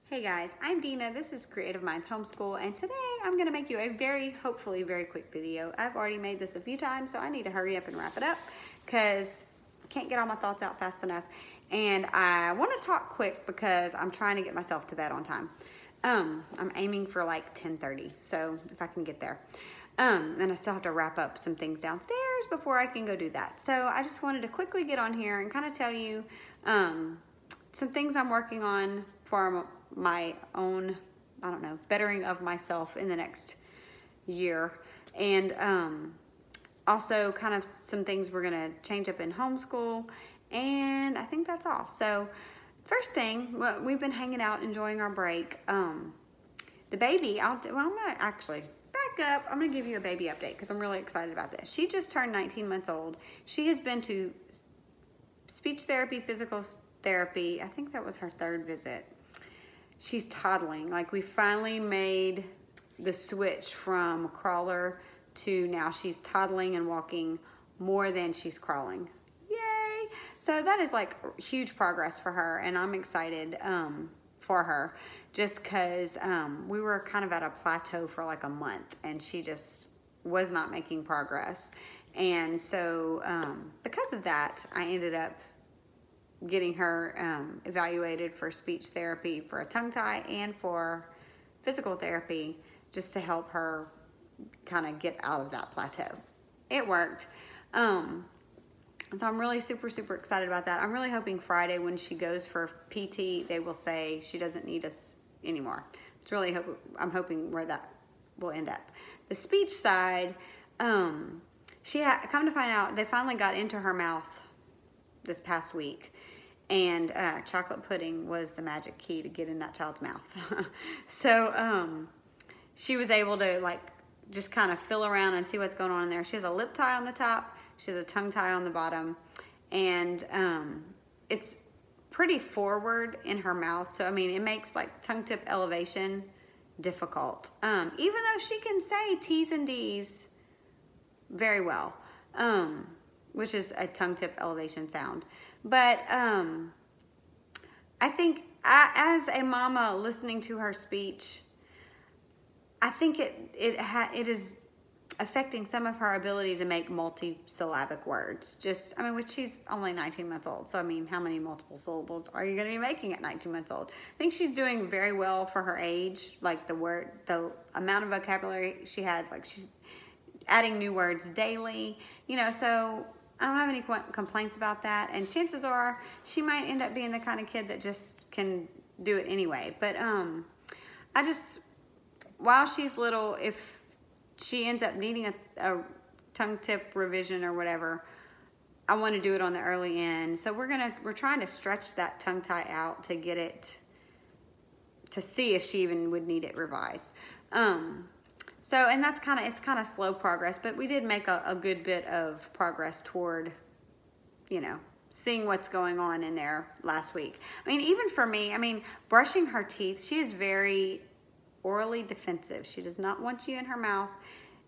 Hey guys, I'm Dina. This is Creative Minds Homeschool, and today I'm going to make you a hopefully very quick video. I've already made this a few times, so I need to hurry up and wrap it up because I can't get all my thoughts out fast enough. And I want to talk quick because I'm trying to get myself to bed on time. I'm aiming for like 10:30, so if I can get there. And I still have to wrap up some things downstairs before I can go do that. So I just wanted to quickly get on here and kind of tell you some things I'm working on for my own, I don't know, bettering of myself in the next year. And also kind of some things we're gonna change up in homeschool. And I think that's all. So first thing, well, we've been hanging out, enjoying our break. The baby, I'm gonna actually back up. I'm gonna give you a baby update because I'm really excited about this. She just turned 19 months old. She has been to speech therapy, physical therapy. I think that was her third visit. She's toddling. Like, we finally made the switch from crawler to now she's toddling and walking more than she's crawling. Yay! So that is like huge progress for her, and I'm excited for her just because we were kind of at a plateau for like a month and she just was not making progress. And so because of that, I ended up getting her evaluated for speech therapy, for a tongue tie, and for physical therapy, just to help her kind of get out of that plateau. It worked. So I'm really super excited about that. I'm really hoping Friday when she goes for PT, they will say she doesn't need us anymore. It's really I'm hoping where that will end up. The speech side, come to find out, they finally got into her mouth this past week, and chocolate pudding was the magic key to get in that child's mouth. So she was able to like just kind of feel around and see what's going on in there. She has a lip tie on the top, she has a tongue tie on the bottom, and it's pretty forward in her mouth. So I mean, it makes like tongue tip elevation difficult. Even though she can say T's and D's very well, which is a tongue tip elevation sound. But I think as a mama listening to her speech, I think it is affecting some of her ability to make multi-syllabic words. I mean, which she's only 19 months old. So, I mean, how many multiple syllables are you going to be making at 19 months old? I think she's doing very well for her age. Like the amount of vocabulary she had, like she's adding new words daily, you know, so I don't have any complaints about that. And chances are she might end up being the kind of kid that just can do it anyway. But while she's little, if she ends up needing a tongue tip revision or whatever, I want to do it on the early end. So we're trying to stretch that tongue tie out to get it, to see if she even would need it revised. So, and it's kind of slow progress, but we did make a good bit of progress toward, you know, seeing what's going on in there last week. I mean, even for me, I mean, brushing her teeth, she is very orally defensive. She does not want you in her mouth.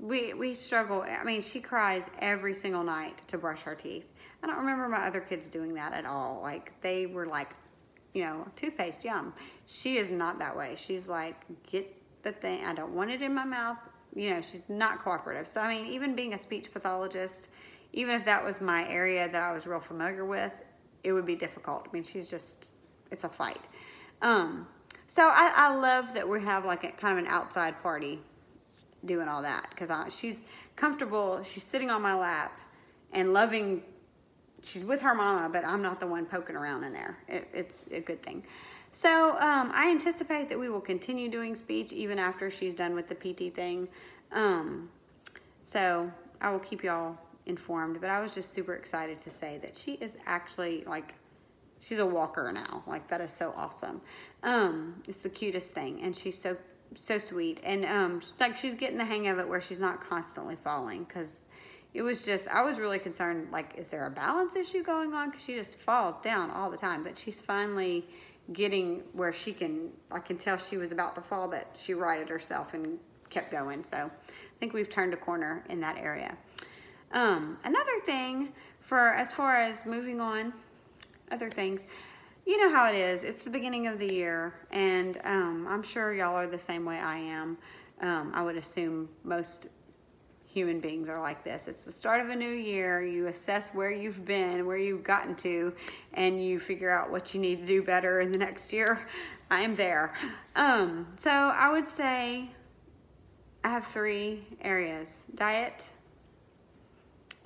We struggle. I mean, she cries every single night to brush her teeth. I don't remember my other kids doing that at all. Like, they were like, you know, toothpaste, yum. She is not that way. She's like, get the thing, I don't want it in my mouth. You know, she's not cooperative. So I mean, even being a speech pathologist, even if that was my area that I was real familiar with, it would be difficult. I mean, it's a fight. So I love that we have like a kind of an outside party doing all that, because she's comfortable, she's sitting on my lap and loving, she's with her mama, but I'm not the one poking around in there. It's a good thing. So I anticipate that we will continue doing speech even after she's done with the PT thing. So I will keep y'all informed, but I was just super excited to say that she is actually like, she's a walker now. Like, that is so awesome. It's the cutest thing, and she's so sweet. And it's like she's getting the hang of it where she's not constantly falling, because it was just, I was really concerned, like, is there a balance issue going on? Because she just falls down all the time, but she's finally getting where I can tell she was about to fall, but she righted herself and kept going. So I think we've turned a corner in that area. Another thing as far as moving on, other things, you know how it is. It's the beginning of the year, and I'm sure y'all are the same way I am. I would assume most human beings are like this. It's the start of a new year. You assess where you've been, where you've gotten to, and you figure out what you need to do better in the next year. I am there. So I would say I have 3 areas. Diet,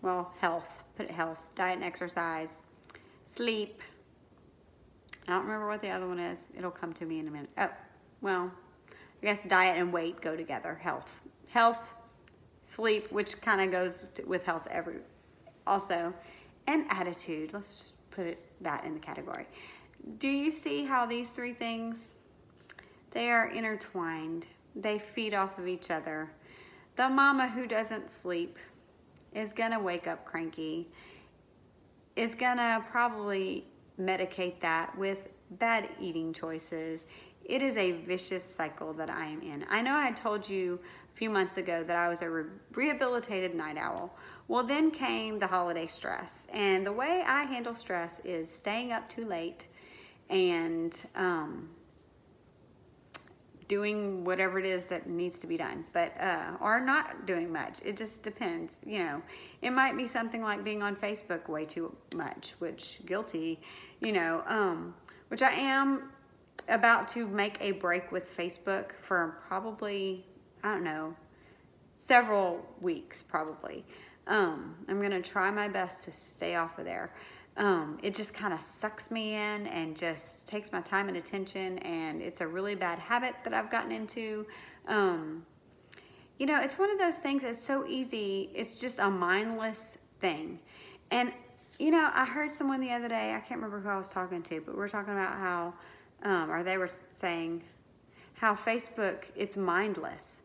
well, health, put it health, diet and exercise, sleep. I don't remember what the other one is. It'll come to me in a minute. Oh, well, I guess diet and weight go together. Health, sleep, which kind of goes with health also, and attitude. Let's just put that in the category. Do you see how these 3 things, they are intertwined? They feed off of each other. The mama who doesn't sleep is gonna wake up cranky, is gonna probably medicate that with bad eating choices. It is a vicious cycle that I am in. I know I had told you a few months ago that I was a rehabilitated night owl. Well, then came the holiday stress. And the way I handle stress is staying up too late and doing whatever it is that needs to be done, but or not doing much. It just depends. You know, it might be something like being on Facebook way too much, which guilty, you know, which I am about to make a break with Facebook for probably, I don't know, several weeks probably. I'm gonna try my best to stay off of there. It just kind of sucks me in and just takes my time and attention, and it's a really bad habit that I've gotten into. You know, it's one of those things that's so easy. It's just a mindless thing. And, you know, I heard someone the other day, I can't remember who I was talking to, but we were talking about how, or they were saying how Facebook, it's mindless.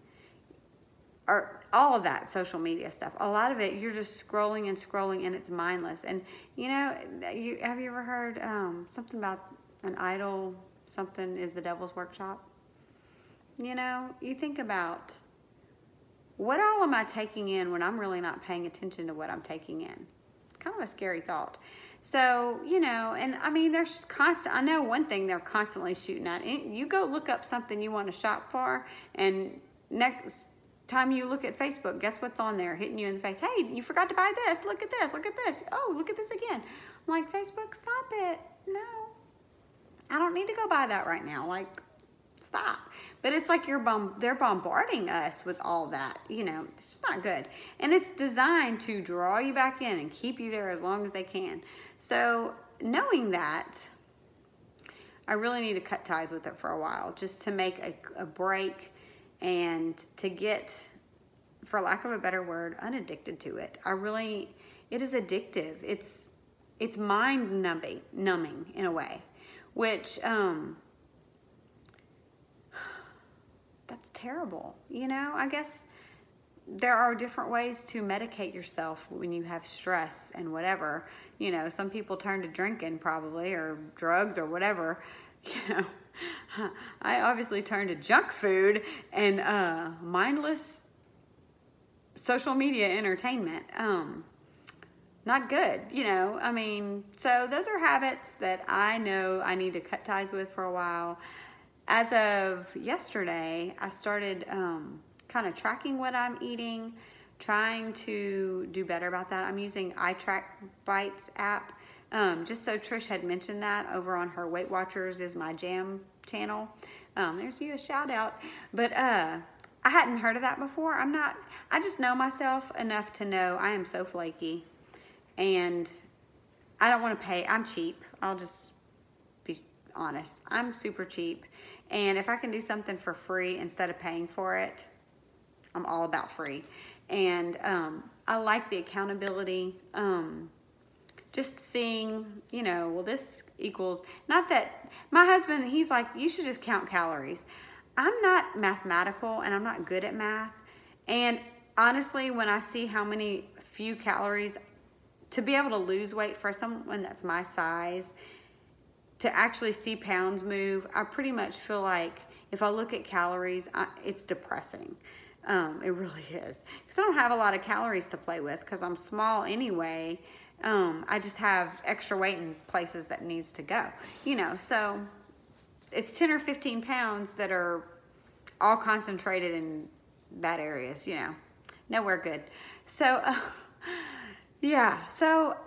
Or all of that social media stuff. A lot of it, you're just scrolling and scrolling and it's mindless. And, you know, have you ever heard something about an idol, something is the devil's workshop? You know, you think about what all am I taking in when I'm really not paying attention to what I'm taking in? Kind of a scary thought. So, you know, and I mean, there's I know one thing they're constantly shooting at. You go look up something you want to shop for, and next time you look at Facebook, guess what's on there hitting you in the face? Hey, you forgot to buy this. Look at this. Look at this. Oh, look at this again. I'm like, Facebook, stop it. No, I don't need to go buy that right now. Like, stop. But it's like they're bombarding us with all that. You know, it's just not good. And it's designed to draw you back in and keep you there as long as they can. So knowing that, I really need to cut ties with it for a while, just to make a break and to get, for lack of a better word, unaddicted to it. It is addictive. It's mind numbing in a way, which, that's terrible. You know, I guess there are different ways to medicate yourself when you have stress and whatever. You know, some people turn to drinking probably, or drugs or whatever, you know. I obviously turn to junk food and mindless social media entertainment. Not good, you know. I mean, so those are habits that I know I need to cut ties with for a while. As of yesterday, I started kind of tracking what I'm eating, trying to do better about that. I'm using iTrackBites app. Just so Trish had mentioned that over on her Weight Watchers is my jam channel. There's you a shout out. But I hadn't heard of that before. I just know myself enough to know I am so flaky and I don't want to pay. I'm cheap. I'll just be honest. I'm super cheap. And if I can do something for free instead of paying for it, I'm all about free. And I like the accountability. Just seeing, you know, well, this equals, not that, my husband, he's like, you should just count calories. I'm not mathematical and I'm not good at math. And honestly, when I see how many few calories, to be able to lose weight for someone that's my size, to actually see pounds move, I pretty much feel like if I look at calories, it's depressing. It really is. Because I don't have a lot of calories to play with because I'm small anyway. I just have extra weight in places that needs to go, you know, so it's 10 or 15 pounds that are all concentrated in bad areas, you know, nowhere good. So, yeah, so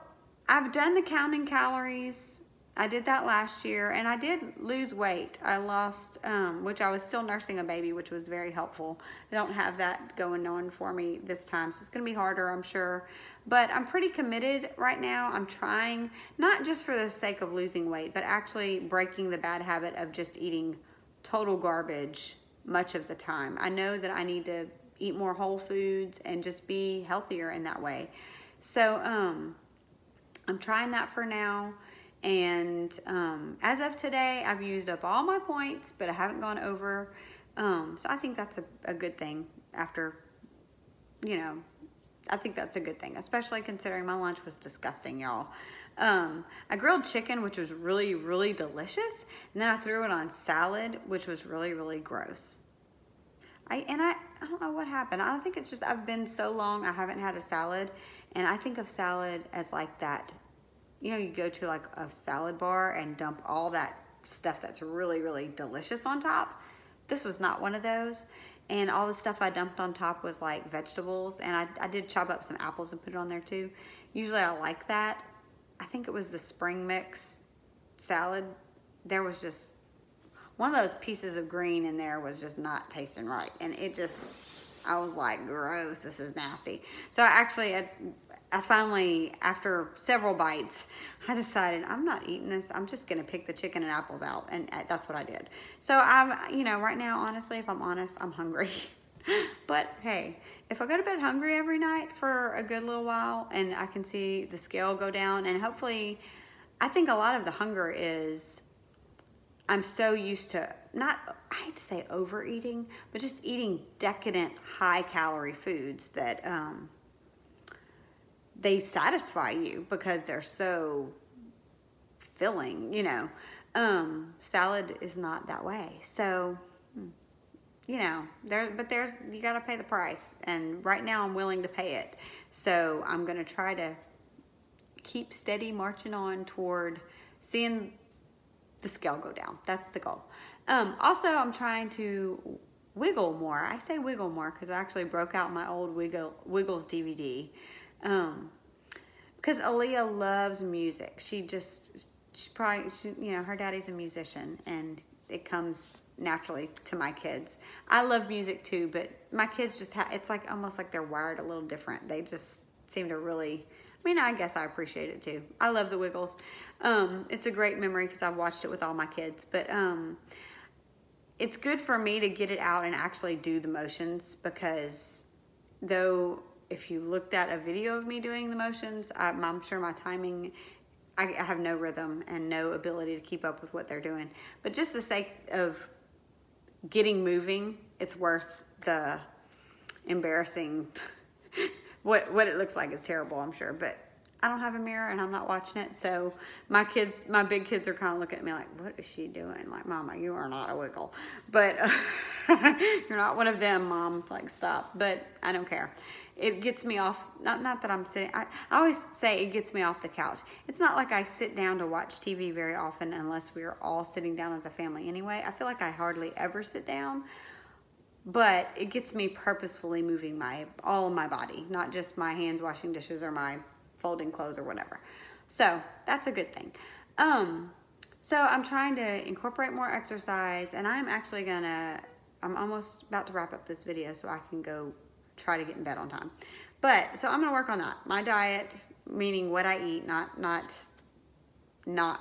I've done the counting calories. I did that last year, and I did lose weight. I lost, which I was still nursing a baby, which was very helpful. I don't have that going on for me this time, so it's gonna be harder, I'm sure. But I'm pretty committed right now. I'm trying, not just for the sake of losing weight, but actually breaking the bad habit of just eating total garbage much of the time. I know that I need to eat more whole foods and just be healthier in that way. So I'm trying that for now. And as of today, I've used up all my points, but I haven't gone over. So I think that's a good thing after, you know, I think that's a good thing, especially considering my lunch was disgusting, y'all. I grilled chicken, which was really, really delicious. And then I threw it on salad, which was really, really gross. I don't know what happened. I think it's just, I've been so long, I haven't had a salad. And I think of salad as like that, you know, you go to like a salad bar and dump all that stuff that's really, really delicious on top. This was not one of those. And all the stuff I dumped on top was like vegetables. And I did chop up some apples and put it on there too. Usually I like that. I think it was the spring mix salad. There was just one of those pieces of green in there was just not tasting right. And it just, I was like, gross, this is nasty. So I finally, after several bites, I decided I'm not eating this. I'm just going to pick the chicken and apples out. And that's what I did. So you know, right now, honestly, if I'm honest, I'm hungry. But hey, if I go to bed hungry every night for a good little while and I can see the scale go down, and hopefully, I think a lot of the hunger is I'm so used to, I hate to say overeating, but just eating decadent, high calorie foods that they satisfy you because they're so filling, you know. Salad is not that way. So, you know, you gotta pay the price. And right now I'm willing to pay it. So I'm gonna try to keep steady marching on toward seeing the scale go down. That's the goal. Also, I'm trying to wiggle more. I say wiggle more because I actually broke out my old Wiggles DVD. Because Aaliyah loves music. She you know, her daddy's a musician and it comes naturally to my kids. I love music too, but my kids just it's like almost like they're wired a little different. They just seem to really, I mean, I guess I appreciate it too. I love the Wiggles. It's a great memory because I've watched it with all my kids, but it's good for me to get it out and actually do the motions, because though if you looked at a video of me doing the motions, I'm sure my timing, I have no rhythm and no ability to keep up with what they're doing. But just the sake of getting moving, it's worth the embarrassing, what it looks like is terrible, I'm sure. But I don't have a mirror and I'm not watching it. So my big kids are kind of looking at me like, what is she doing? Like, Mama, you are not a wiggle. But you're not one of them, Mom. Like, stop. But I don't care. It gets me off, not that I'm sitting, I always say it gets me off the couch. It's not like I sit down to watch TV very often unless we're all sitting down as a family anyway. I feel like I hardly ever sit down, but it gets me purposefully moving all of my body, not just my hands washing dishes or my folding clothes or whatever. So that's a good thing. So I'm trying to incorporate more exercise, and I'm almost about to wrap up this video so I can go try to get in bed on time. But so I'm gonna work on that. My diet, meaning what I eat, not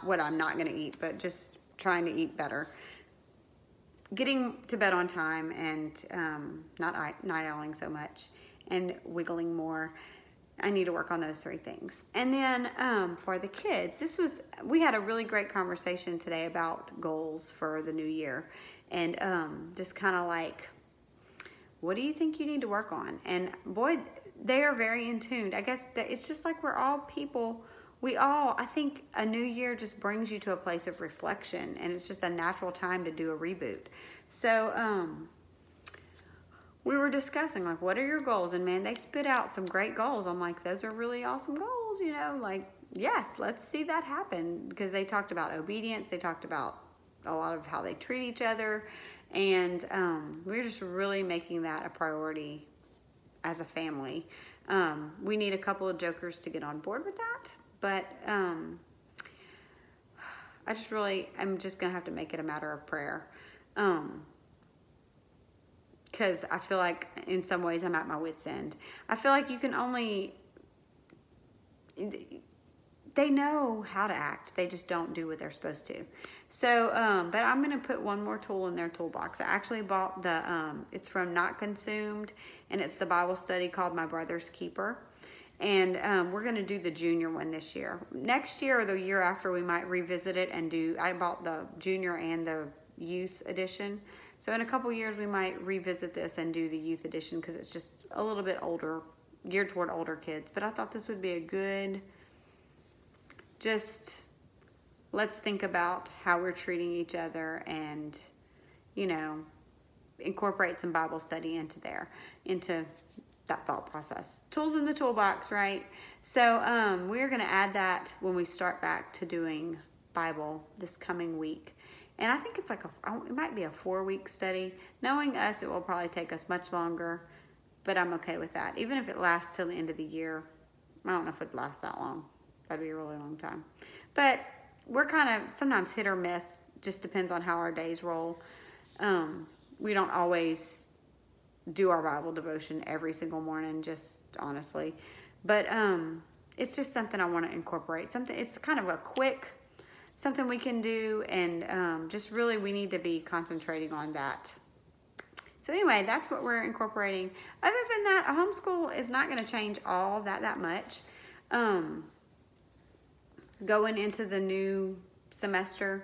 what I'm not gonna eat, but just trying to eat better. Getting to bed on time and not night owling so much and wiggling more. I need to work on those 3 things. And then for the kids, we had a really great conversation today about goals for the new year, and just kind of like, what do you think you need to work on? And boy, they are very in tune. I guess that it's just like we're all people. I think a new year just brings you to a place of reflection, and it's just a natural time to do a reboot. So we were discussing like, what are your goals? And man, they spit out some great goals. I'm like, those are really awesome goals. schools, you know, like, yes, let's see that happen, because they talked about obedience. They talked about a lot of how they treat each other. And we're just really making that a priority as a family. We need a couple of jokers to get on board with that. But I'm just going to have to make it a matter of prayer. Because I feel like in some ways I'm at my wit's end. I feel like you can only, they know how to act. They just don't do what they're supposed to. So, but I'm going to put one more tool in their toolbox. I actually bought the, it's from Not Consumed, and it's the Bible study called My Brother's Keeper. And we're going to do the junior one this year. Next year or the year after, we might revisit it and do, I bought the junior and the youth edition. So in a couple years, we might revisit this and do the youth edition, because it's just a little bit older, geared toward older kids. But I thought this would be a good, just let's think about how we're treating each other, and, you know, incorporate some Bible study into that thought process. Tools in the toolbox, right? So we're going to add that when we start back to doing Bible this coming week. And I think it's like it might be a 4-week study. Knowing us, it will probably take us much longer, but I'm okay with that. Even if it lasts till the end of the year, I don't know if it'd last that long. That'd be a really long time. But we're kind of sometimes hit or miss. Just depends on how our days roll. We don't always do our Bible devotion every single morning, just honestly. But it's just something I want to incorporate. It's kind of a quick, something we can do, and just really we need to be concentrating on that. So anyway, that's what we're incorporating. Other than that, a homeschool is not going to change all that much. Going into the new semester,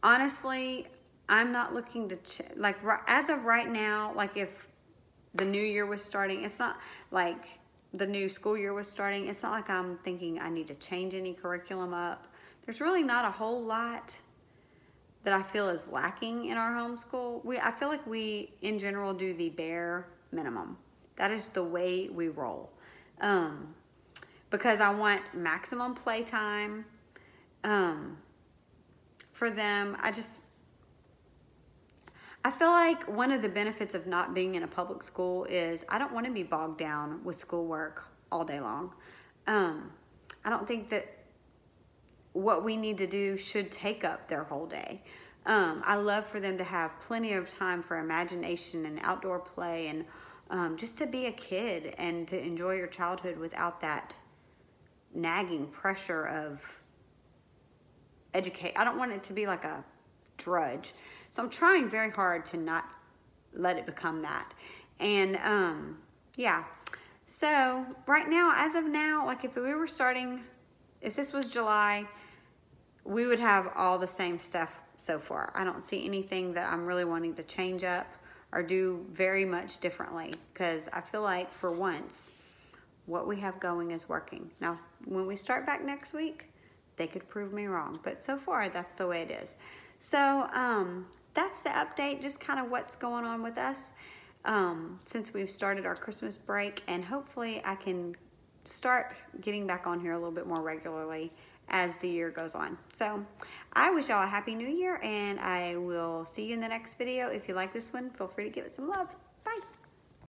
honestly, I'm not looking to, like, as of right now, like if the new year was starting, it's not like the new school year was starting, it's not like I'm thinking I need to change any curriculum up. There's really not a whole lot that I feel is lacking in our homeschool. I feel like we, in general, do the bare minimum. That is the way we roll. Because I want maximum playtime for them. I feel like one of the benefits of not being in a public school is I don't want to be bogged down with schoolwork all day long. I don't think that what we need to do should take up their whole day. I love for them to have plenty of time for imagination and outdoor play, and just to be a kid and to enjoy your childhood without that nagging pressure of educate. I don't want it to be like a drudge. So I'm trying very hard to not let it become that. And yeah. So right now, as of now, like if we were starting, if this was July, we would have all the same stuff so far. I don't see anything that I'm really wanting to change up or do very much differently, because I feel like for once, what we have going is working. Now, when we start back next week, they could prove me wrong, but so far that's the way it is. So that's the update, just kind of what's going on with us since we've started our Christmas break, and hopefully I can start getting back on here a little bit more regularly as the year goes on. So I wish y'all a happy new year, and I will see you in the next video. If you like this one, feel free to give it some love.